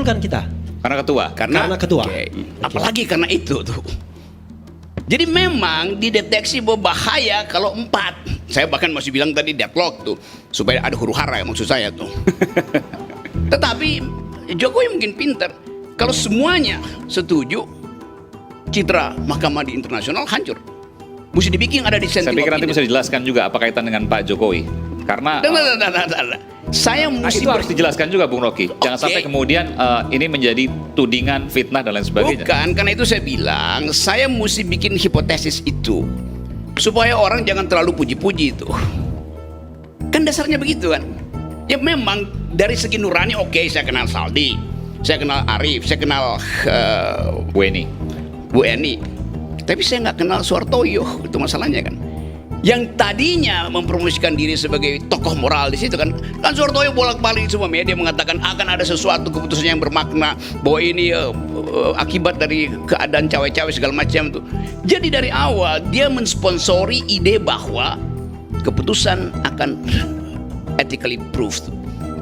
bukan kita. Karena ketua. Karena ketua. Okay. Apalagi karena itu tuh. Jadi memang dideteksi bahwa bahaya kalau 4. Saya bahkan masih bilang tadi deadlock tuh, supaya ada huru hara ya maksud saya tuh. Tetapi Jokowi mungkin pintar. Kalau semuanya setuju, citra mahkamah di internasional hancur. Mesti dibikin ada dissenting Saya pikir nanti opinion. bisa dijelaskan juga apa kaitan dengan Pak Jokowi. Karena saya mesti itu harus dijelaskan juga Bung Rocky. Jangan Oke. sampai kemudian ini menjadi tudingan, fitnah dan lain sebagainya. Bukan, karena itu saya bilang saya mesti bikin hipotesis itu supaya orang jangan terlalu puji-puji itu. Kan dasarnya begitu kan. Ya memang dari segi nurani oke, saya kenal Saldi, saya kenal Arief, saya kenal Bu Eni. Bu Eni. Tapi saya nggak kenal Suhartoyo, itu masalahnya kan. Yang tadinya mempromosikan diri sebagai tokoh moral di situ kan Suhartoyo bolak-balik semua media mengatakan akan ada sesuatu keputusan yang bermakna bahwa ini akibat dari keadaan cawe-cawe segala macam tuh. Jadi dari awal dia mensponsori ide bahwa keputusan akan ethically proved,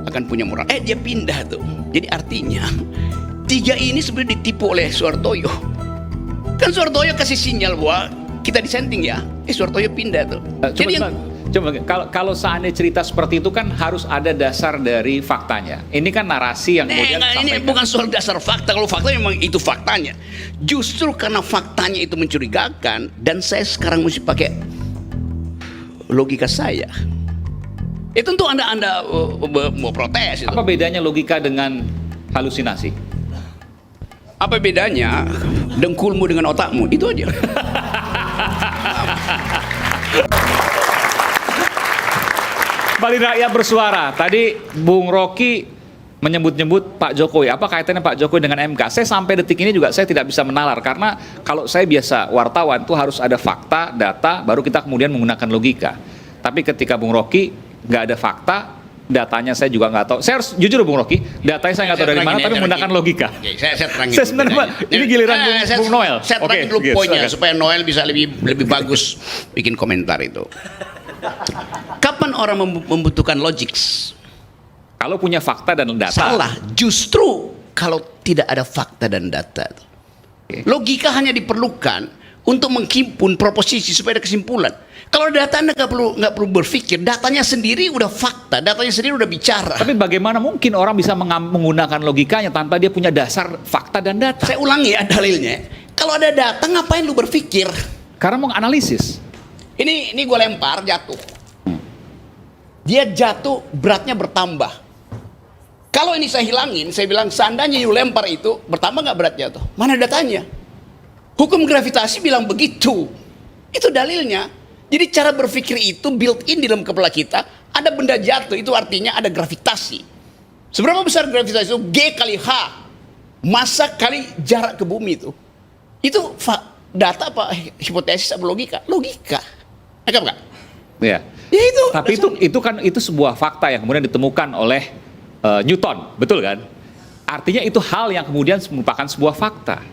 akan punya moral. Dia pindah tuh. Jadi artinya 3 ini sebenarnya ditipu oleh Suhartoyo. Kan Suhartoyo kasih sinyal bahwa kita dissenting ya, Suhartoyo pindah tuh. Coba kalau seandainya cerita seperti itu kan harus ada dasar dari faktanya. Ini kan narasi yang kemudian ini bukan soal dasar fakta. Kalau fakta memang itu faktanya. Justru karena faktanya itu mencurigakan dan saya sekarang mesti pakai logika saya. Itu tentu Anda mau protes itu. Apa bedanya logika dengan halusinasi? Apa bedanya dengkulmu dengan otakmu? Itu aja. Balik rakyat bersuara. Tadi Bung Rocky menyebut-nyebut Pak Jokowi. Apa kaitannya Pak Jokowi dengan MK? Saya sampai detik ini juga saya tidak bisa menalar. Karena kalau saya biasa wartawan tuh harus ada fakta, data, baru kita kemudian menggunakan logika. Tapi ketika Bung Rocky nggak ada fakta, datanya saya juga nggak tahu. Saya harus jujur Bung Rocky, datanya saya nggak tahu dari mana, tapi menggunakan logika. Oke, saya terangin. Saya sebenarnya ini giliran Bung Noel. Saya terangin dulu poinnya supaya Noel bisa lebih bagus bikin komentar itu. Kapan orang membutuhkan logik? Kalau punya fakta dan data. Salah. Justru kalau tidak ada fakta dan data. Logika hanya diperlukan untuk menghimpun proposisi supaya ada kesimpulan. Kalau data Anda nggak perlu berpikir, datanya sendiri udah fakta, datanya sendiri udah bicara. Tapi bagaimana mungkin orang bisa menggunakan logikanya tanpa dia punya dasar fakta dan data? Saya ulangi ya dalilnya. Kalau ada data ngapain lu berpikir? Karena mau analisis. Ini gue lempar jatuh. Dia jatuh beratnya bertambah. Kalau ini saya hilangin, saya bilang seandainya you lempar itu bertambah nggak berat jatuh? Mana datanya? Hukum gravitasi bilang begitu. Itu dalilnya. Jadi cara berpikir itu built in di dalam kepala kita. Ada benda jatuh, itu artinya ada gravitasi. Seberapa besar gravitasi itu? G kali H. Massa kali jarak ke bumi itu. Itu data apa hipotesis apa logika? Logika. Enggak enggak? Ya. Ya itu. Tapi itu sebuah fakta yang kemudian ditemukan oleh Newton, betul kan? Artinya itu hal yang kemudian merupakan sebuah fakta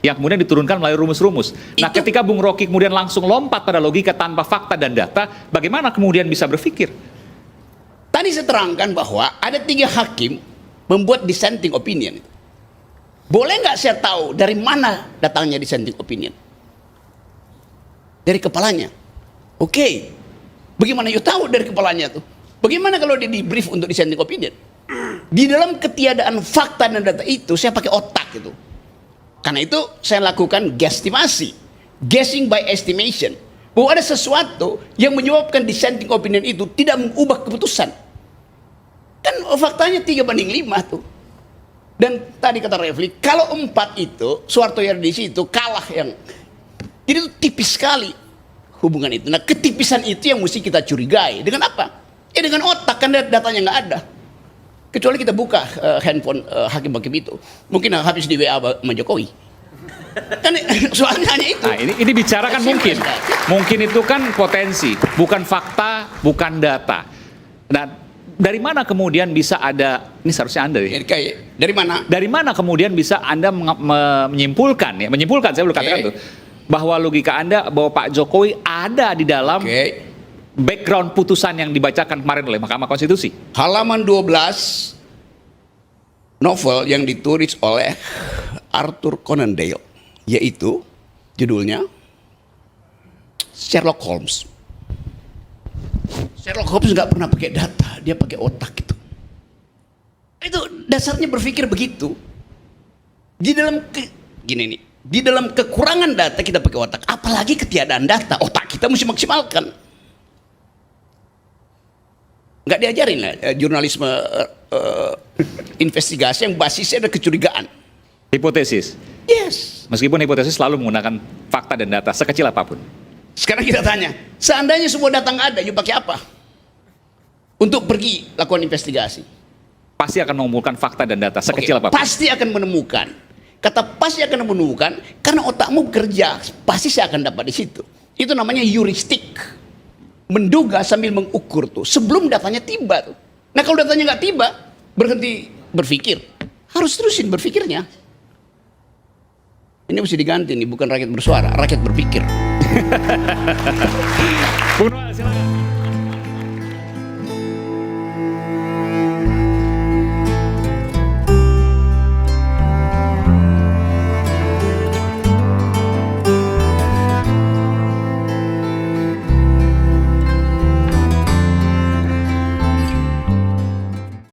yang kemudian diturunkan melalui rumus-rumus. Nah, ketika Bung Rocky kemudian langsung lompat pada logika tanpa fakta dan data, bagaimana kemudian bisa berpikir? Tadi saya terangkan bahwa ada 3 hakim membuat dissenting opinion. Boleh nggak saya tahu dari mana datangnya dissenting opinion? Dari kepalanya. Oke. Bagaimana you tahu dari kepalanya tuh? Bagaimana kalau dia di brief untuk dissenting opinion? Di dalam ketiadaan fakta dan data itu saya pakai otak itu. Karena itu saya lakukan guesstimasi, guessing by estimation, bahwa ada sesuatu yang menyebabkan dissenting opinion itu tidak mengubah keputusan. Kan faktanya 3/5 tuh. Dan tadi kata Refli, kalau 4 itu Suhartoyo di situ kalah yang. Jadi itu tipis sekali hubungan itu. Nah, ketipisan itu yang mesti kita curigai. Dengan apa? Ya dengan otak, kan datanya nggak ada. Kecuali kita buka handphone hakim-hakim itu, mungkin habis di WA sama Jokowi. Kan soalnya hanya itu. Nah, ini bicara kan mungkin itu kan potensi, bukan fakta, bukan data. Nah, dari mana kemudian bisa ada, ini seharusnya Anda ya? Dari mana? Dari mana kemudian bisa Anda menyimpulkan saya belum katakan tuh, bahwa logika Anda bahwa Pak Jokowi ada di dalam background putusan yang dibacakan kemarin oleh Mahkamah Konstitusi. Halaman 12 novel yang ditulis oleh Arthur Conan Doyle, yaitu judulnya Sherlock Holmes. Sherlock Holmes nggak pernah pakai data, dia pakai otak gitu. Itu dasarnya berpikir begitu. Di dalam di dalam kekurangan data kita pakai otak, apalagi ketiadaan data, otak kita mesti maksimalkan. Nggak diajarin lah jurnalisme investigasi yang basisnya ada kecurigaan. Hipotesis. Yes. Meskipun hipotesis selalu menggunakan fakta dan data sekecil apapun. Sekarang kita tanya, seandainya semua data nggak ada, you pakai apa? Untuk pergi lakukan investigasi. Pasti akan mengumpulkan fakta dan data sekecil apapun. Pasti akan menemukan. Kata pasti akan menemukan karena otakmu bekerja, pasti saya akan dapat di situ. Itu namanya heuristik. Menduga sambil mengukur tuh sebelum datanya tiba tuh. Nah kalau datanya nggak tiba, berhenti berpikir. Harus terusin berpikirnya. Ini mesti diganti nih, bukan rakyat bersuara, rakyat berpikir. Bung Noel, silakan.